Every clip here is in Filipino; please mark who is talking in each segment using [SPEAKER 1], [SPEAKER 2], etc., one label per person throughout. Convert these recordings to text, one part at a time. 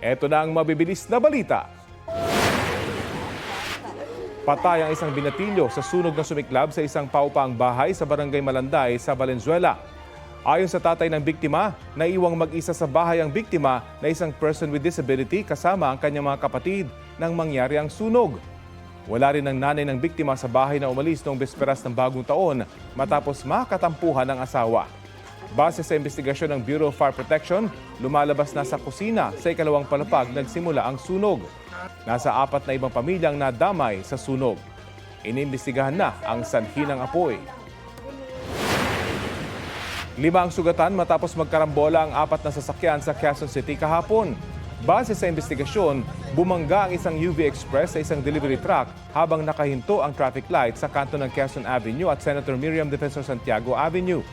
[SPEAKER 1] Ito na ang mabibilis na balita. Patay ang isang binatilyo sa sunog na sumiklab sa isang paupaang bahay sa Barangay Malanday sa Valenzuela. Ayon sa tatay ng biktima, naiwang mag-isa sa bahay ang biktima na isang person with disability kasama ang kanyang mga kapatid nang mangyari ang sunog. Wala rin ang nanay ng biktima sa bahay na umalis noong bisperas ng bagong taon matapos makatampuhan ng asawa. Base sa investigasyon ng Bureau of Fire Protection, lumalabas na sa kusina sa ikalawang palapag nagsimula ang sunog. Nasa 4 na ibang pamilyang nadamay sa sunog. Inimbestigahan na ang sanhi ng apoy. 5 ang sugatan matapos magkarambola ang 4 na sasakyan sa Quezon City kahapon. Base sa investigasyon, bumangga ang isang UV Express sa isang delivery truck habang nakahinto ang traffic light sa kanto ng Quezon Avenue at Senator Miriam Defensor Santiago Avenue.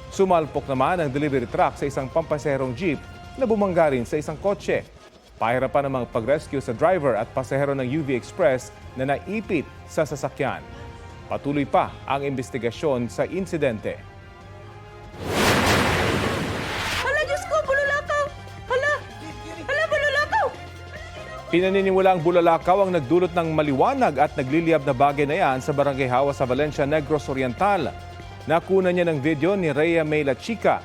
[SPEAKER 1] Sumalpok naman ang delivery truck sa isang pampaserong jeep na bumangga rin sa isang kotse. Pahirapan namang pag-rescue sa driver at pasahero ng UV Express na naipit sa sasakyan. Patuloy pa ang investigasyon sa insidente.
[SPEAKER 2] Hala, Diyos ko, bululakaw! Hala, bululakaw!
[SPEAKER 1] Pinaniniwalaang bulalakaw ang nagdulot ng maliwanag at nagliliyab na bagay na yan sa Barangay Hawa sa Valencia, Negros Oriental. Nakuna niya ng video ni Rhea May La Chica.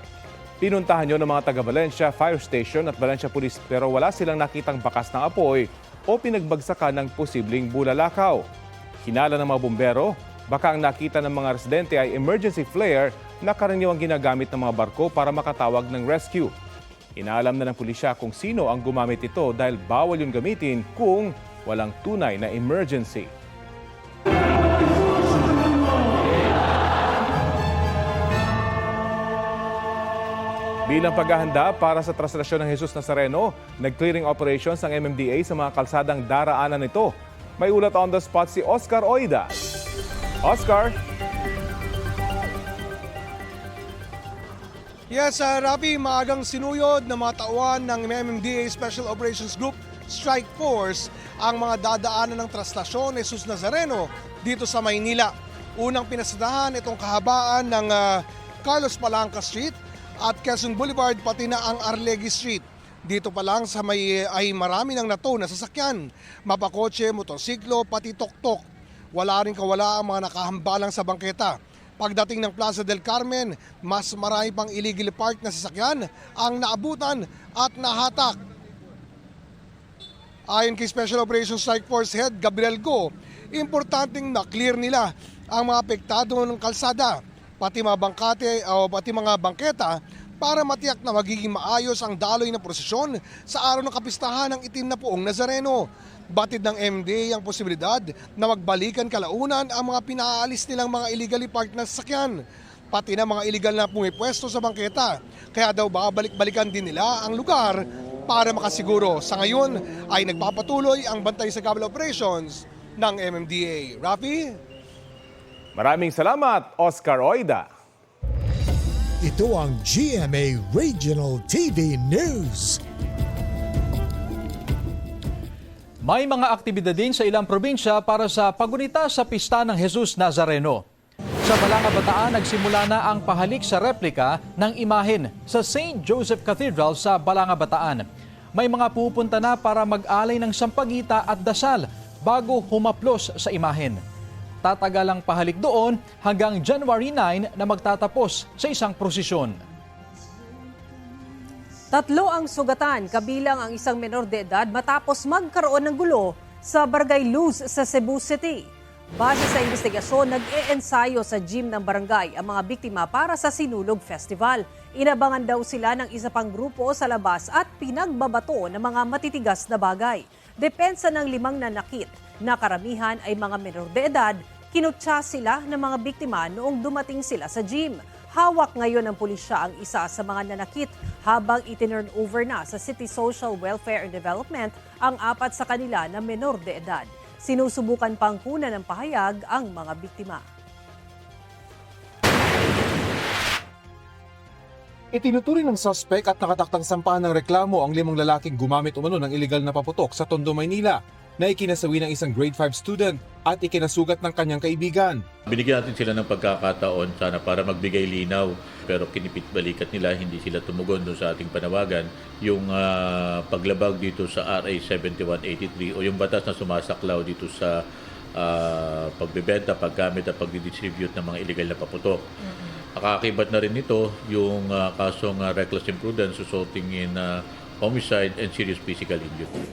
[SPEAKER 1] Pinuntahan niyo ng mga taga-Valencia Fire Station at Valencia Police pero wala silang nakitang bakas ng apoy o pinagbagsakan ng posibleng bulalakaw. Hinala ng mga bumbero, baka ang nakita ng mga residente ay emergency flare na karaniwang ginagamit ng mga barko para makatawag ng rescue. Inaalam na ng pulisya kung sino ang gumamit ito dahil bawal yung gamitin kung walang tunay na emergency. Bilang paghahanda para sa traslasyon ng Jesus Nazareno, nag-clearing operations ang MMDA sa mga kalsadang daraanan nito. May ulat on the spot si Oscar Oida. Oscar?
[SPEAKER 3] Yes, Rafi, maagang sinuyod na mga tauhan ng MMDA Special Operations Group Strike Force ang mga dadaanan ng traslasyon ni Jesus Nazareno dito sa Maynila. Unang pinasadahan itong kahabaan ng Carlos Palanca Street at Quezon Boulevard pati na ang Arlegui Street. Dito pa lang sa ay marami ng nato na sasakyan, mapakotse, motorsiklo, pati tok-tok. Wala rin kawala ang mga nakahambalang sa bangketa. Pagdating ng Plaza del Carmen, mas marami pang illegally parked na sasakyan ang naabutan at nahatak. Ayon kay Special Operations Strike Force Head Gabriel Go, importanteng na-clear nila ang mga apektado ng kalsada, pati mga bangketa para matiyak na magiging maayos ang daloy na prosesyon sa araw ng kapistahan ng itim na puong Nazareno. Batid ng MMDA ang posibilidad na magbalikan kalaunan ang mga pinaalis nilang mga illegally parked na sasakyan, pati na mga illegal na pumipwesto sa bangketa. Kaya daw babalik-balikan din nila ang lugar para makasiguro. Sa ngayon ay nagpapatuloy ang bantay sa Gabal Operations ng MMDA. Rafi?
[SPEAKER 1] Maraming salamat, Oscar Oida.
[SPEAKER 4] Ito ang GMA Regional TV News.
[SPEAKER 5] May mga aktibidad din sa ilang probinsya para sa pagunita sa pista ng Jesus Nazareno. Sa Balanga Bataan, nagsimula na ang pahalik sa replika ng imahen sa St. Joseph Cathedral sa Balanga Bataan. May mga pupunta na para mag-alay ng sampagita at dasal bago humaplos sa imahen. Tatagal ang pahalik doon hanggang January 9 na magtatapos sa isang prosesyon.
[SPEAKER 2] 3 ang sugatan, kabilang ang isang menor de edad matapos magkaroon ng gulo sa Barangay Luz sa Cebu City. Base sa investigasyon, nag-e-ensayo sa gym ng barangay ang mga biktima para sa Sinulog Festival. Inabangan daw sila ng isa pang grupo sa labas at pinagbabato ng mga matitigas na bagay. Depensa ng 5 nanakit na karamihan ay mga menor de edad, kinutsa sila ng mga biktima noong dumating sila sa gym. Hawak ngayon ng pulisya ang isa sa mga nanakit habang itinurn over na sa City Social Welfare and Development ang 4 sa kanila na menor de edad. Sinusubukan pang kunan ng pahayag ang mga biktima.
[SPEAKER 6] Itinuturing ng suspect at nakataktang sampahan ng reklamo ang 5 lalaking gumamit umano ng iligal na paputok sa Tondo, Maynila na ikinasawi ng isang grade 5 student. at ikinasugat ng kanyang kaibigan.
[SPEAKER 7] Binigyan natin sila ng pagkakataon sana para magbigay linaw, pero kinipit-balikat nila, hindi sila tumugon doon sa ating panawagan. Yung paglabag dito sa RA 7183 o yung batas na sumasaklaw dito sa pagbebenta, paggamit at pagdidistribute ng mga illegal na paputok. Kakakibat na rin ito yung kasong reckless imprudence resulting in homicide and serious physical injury.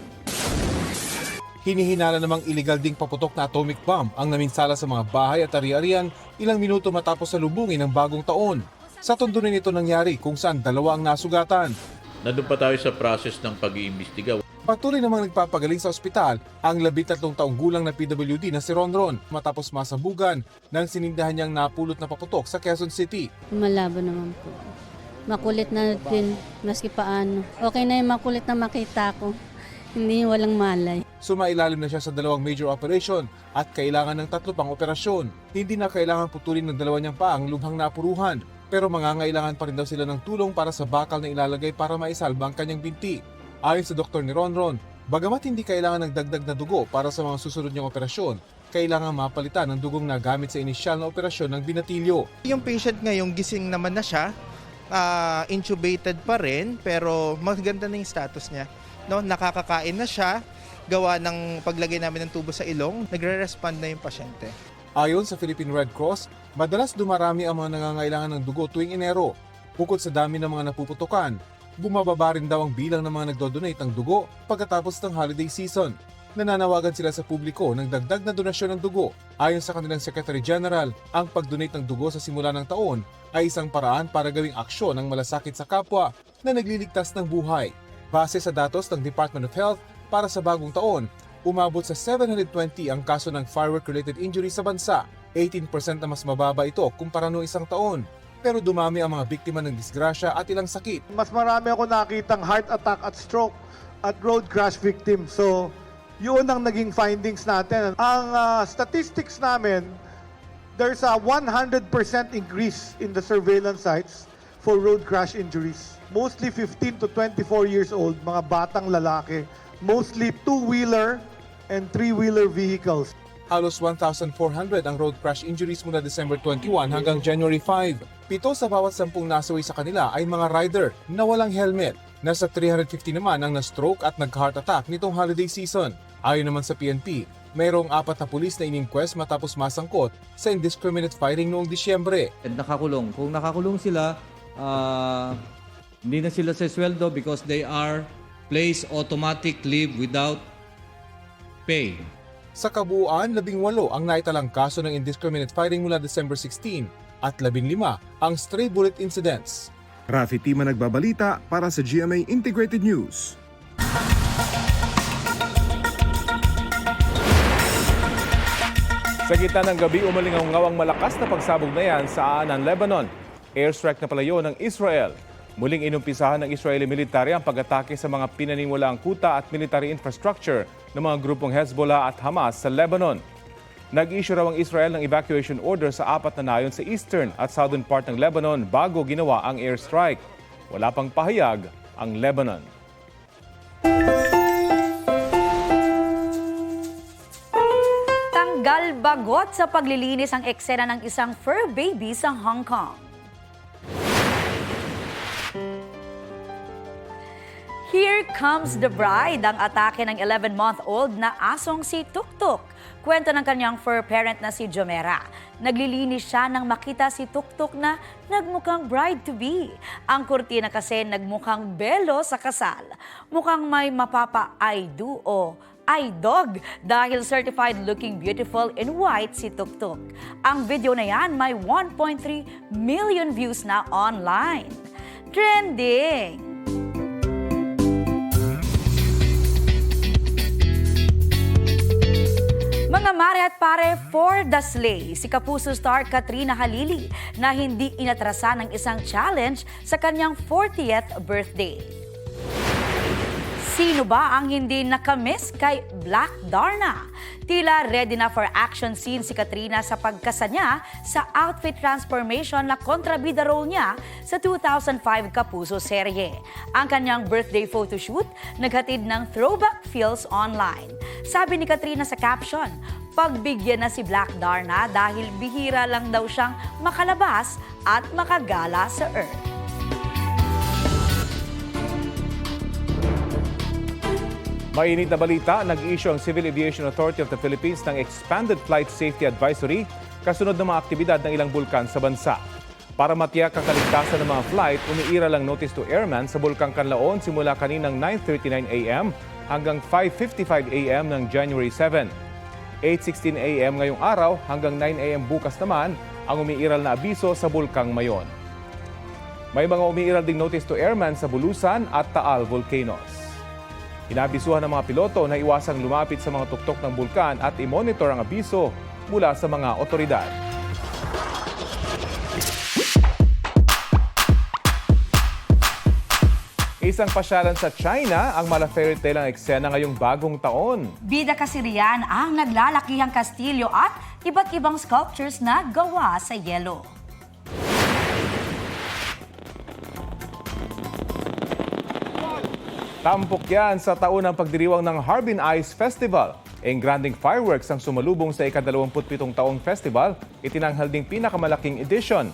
[SPEAKER 6] Hinihinala namang illegal ding paputok na atomic bomb ang naminsala sa mga bahay at ari-arian ilang minuto matapos salubungin ng bagong taon. Sa tondo rin ito nangyari kung saan 2 ang nasugatan.
[SPEAKER 7] Nandun pa tayo sa process ng pag-iimbestiga.
[SPEAKER 6] Patuloy namang nagpapagaling sa ospital ang 13 taong gulang na PWD na si Ronron matapos masabugan ng sinindahan niyang napulot na paputok sa Quezon City.
[SPEAKER 8] Malabo naman po. Makulit na din maski paano. Okay na yung makulit na makita ko. Hindi walang malay.
[SPEAKER 6] Sumailalim na siya sa 2 major operation at kailangan ng 3 pang operasyon. Hindi na kailangan putulin ng 2 niyang paa ang lubhang napuruhan. Pero mangangailangan pa rin daw sila ng tulong para sa bakal na ilalagay para maisalba ang kanyang binti. Ayon sa Dr. ni Ronron, bagamat hindi kailangan ng dagdag na dugo para sa mga susunod niyang operasyon, kailangan mapalitan ng dugong nagamit sa inisyal na operasyon ng binatilyo.
[SPEAKER 9] Yung patient ngayong gising naman na siya, intubated pa rin, pero maganda na yung status niya. No, nakakakain na siya, gawa ng paglagay namin ng tubo sa ilong, nagre-respond na yung pasyente.
[SPEAKER 6] Ayon sa Philippine Red Cross, madalas dumarami ang mga nangangailangan ng dugo tuwing Enero. Bukod sa dami ng mga napuputukan, bumababa rin daw ang bilang ng mga nagdodonate ng dugo pagkatapos ng holiday season. Nananawagan sila sa publiko ng dagdag na donasyon ng dugo. Ayon sa kanilang Secretary General, ang pag-donate ng dugo sa simula ng taon ay isang paraan para gawing aksyon ng malasakit sa kapwa na nagliligtas ng buhay. Base sa datos ng Department of Health, para sa bagong taon, umabot sa 720 ang kaso ng firework-related injury sa bansa. 18% na mas mababa ito kumpara noong isang taon. Pero dumami ang mga biktima ng disgrasya at ilang sakit.
[SPEAKER 10] Mas marami ako nakitang heart attack at stroke at road crash victims. So, yun ang naging findings natin. Ang statistics namin, there's a 100% increase in the surveillance sites for road crash injuries. Mostly 15 to 24 years old, mga batang lalaki. Mostly two-wheeler and three-wheeler vehicles.
[SPEAKER 6] Halos 1,400 ang road crash injuries mula December 21 hanggang January 5. 7 sa bawat 10 nasawi sa kanila ay mga rider na walang helmet. Nasa 350 naman ang na-stroke at nag-heart attack nitong holiday season. Ayon naman sa PNP, mayroong 4 na pulis na ininquest matapos masangkot sa indiscriminate firing noong Disyembre.
[SPEAKER 11] Nakakulong. Kung nakakulong sila, hindi na sila sesweldo because they are placed automatic leave without pay.
[SPEAKER 6] Sa kabuuan, 18 ang naitalang kaso ng indiscriminate firing mula December 16 at 15 ang stray bullet incidents.
[SPEAKER 12] Rafi Tima nagbabalita para sa GMA Integrated News.
[SPEAKER 1] Sa gitna ng gabi, umalingaw-ngawang malakas na pagsabog na yan sa ng Lebanon. Airstrike na palayo ng Israel. Muling inumpisahan ng Israeli military ang pag-atake sa mga pinaniniwalaang kuta at military infrastructure ng mga grupong Hezbollah at Hamas sa Lebanon. Nag-issue raw ang Israel ng evacuation order sa 4 na nayon sa eastern at southern part ng Lebanon bago ginawa ang airstrike. Wala pang pahayag ang Lebanon.
[SPEAKER 13] Tanggal bagot sa paglilinis ang eksena ng isang fur baby sa Hong Kong. Here Comes the Bride, ang atake ng 11-month-old na asong si Tuktuk. Kwento ng kanyang fur parent na si Jomera. Naglilinis siya nang makita si Tuktuk na nagmukhang bride-to-be. Ang kurtina kasi nagmukhang belo sa kasal. Mukhang may mapapa-I-do o I-dog dahil certified looking beautiful in white si Tuktuk. Ang video na yan may 1.3 million views na online. Trending! Mga mare at pare, for the slay, si Kapuso star Katrina Halili na hindi inatrasa ng isang challenge sa kanyang 40th birthday. Sino ba ang hindi nakamiss kay Black Darna? Tila ready na for action scene si Katrina sa pagkasa niya sa outfit transformation na kontrabida role niya sa 2005 Kapuso serye. Ang kanyang birthday photoshoot naghatid ng throwback feels online. Sabi ni Katrina sa caption, pagbigyan na si Black Darna dahil bihira lang daw siyang makalabas at makagala sa Earth.
[SPEAKER 1] Mainit na balita, nag-issue ang Civil Aviation Authority of the Philippines ng Expanded Flight Safety Advisory kasunod ng mga aktibidad ng ilang bulkan sa bansa. Para matiyak ang kaligtasan ng mga flight, umiira lang notice to airman sa Bulkang Canlaon simula kaninang 9:39 a.m. hanggang 5:55 a.m. ng January 7. 8:16 a.m. ngayong araw hanggang 9 a.m. bukas naman ang umiiral na abiso sa Bulkang Mayon. May mga umiiral ding notice to airman sa Bulusan at Taal Volcanoes. Inabisuhan ng mga piloto na iwasang lumapit sa mga tuktok ng bulkan at i-monitor ang abiso mula sa mga otoridad. Isang pasyalan sa China ang mala fairy tale ang eksena ngayong bagong taon.
[SPEAKER 13] Bida kasi riyan ang naglalakihang kastilyo at iba't ibang sculptures na gawa sa yelo.
[SPEAKER 1] Tampok yan sa taunang pagdiriwang ng Harbin Ice Festival. Engranding fireworks ang sumalubong sa ika-27 taong festival, itinanghal ding pinakamalaking edition.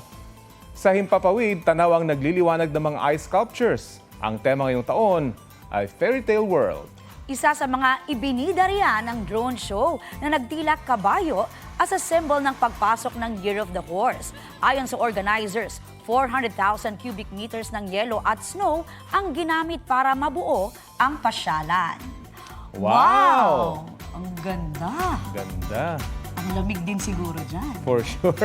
[SPEAKER 1] Sa Himpapawid, tanaw ang nagliliwanag ng mga ice sculptures. Ang tema ngayong taon ay Fairy Tale World.
[SPEAKER 13] Isa sa mga ibinida riyan ang drone show na nagtilak kabayo as a symbol ng pagpasok ng Year of the Horse. Ayon sa organizers, 400,000 cubic meters ng yelo at snow ang ginamit para mabuo ang pasyalan.
[SPEAKER 1] Wow!
[SPEAKER 13] Ang ganda!
[SPEAKER 1] Ganda.
[SPEAKER 13] Ang lamig din siguro dyan.
[SPEAKER 1] For sure.